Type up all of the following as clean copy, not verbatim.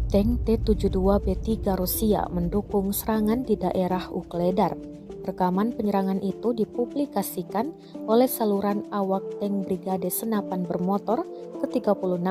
Tank T-72B3 Rusia mendukung serangan di daerah Ukledar. Rekaman penyerangan itu dipublikasikan oleh saluran awak tank Brigade Senapan Bermotor ke-36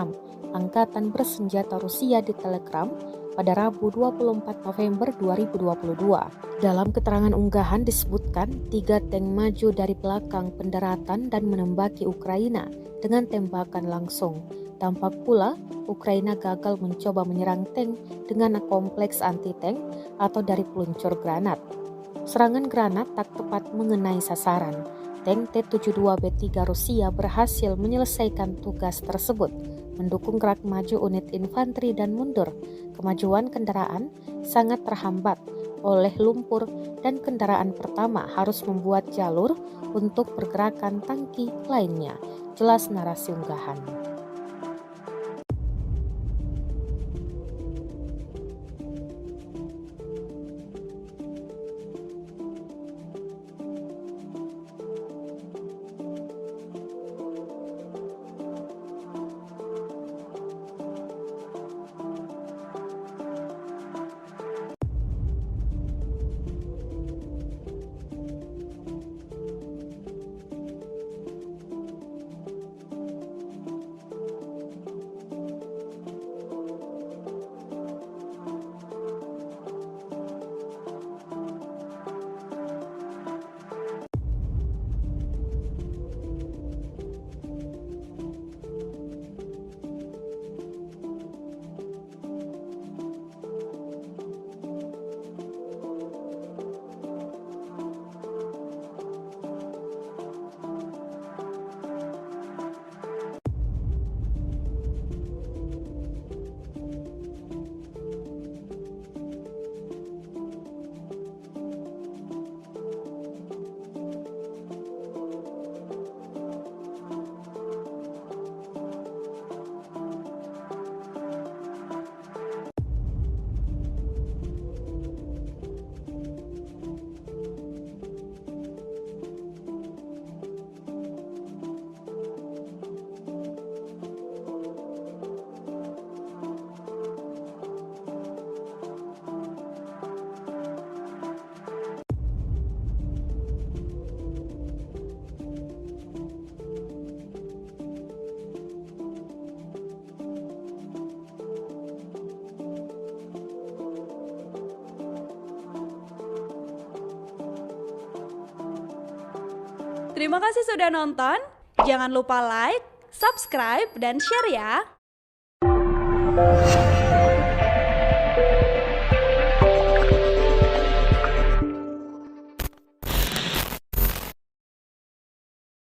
Angkatan Bersenjata Rusia di Telegram pada Rabu 24 November 2022. Dalam keterangan unggahan disebutkan 3 tank maju dari belakang pendaratan dan menembaki Ukraina dengan tembakan langsung. Tampak pula Ukraina gagal mencoba menyerang tank dengan kompleks anti-tank atau dari peluncur granat. Serangan granat tak tepat mengenai sasaran. Tank T-72B3 Rusia berhasil menyelesaikan tugas tersebut, mendukung gerak maju unit infanteri dan mundur. Kemajuan kendaraan sangat terhambat oleh lumpur dan kendaraan pertama harus membuat jalur untuk pergerakan tangki lainnya. Jelas narasi unggahan. Terima kasih sudah nonton. Jangan lupa like, subscribe, dan share ya.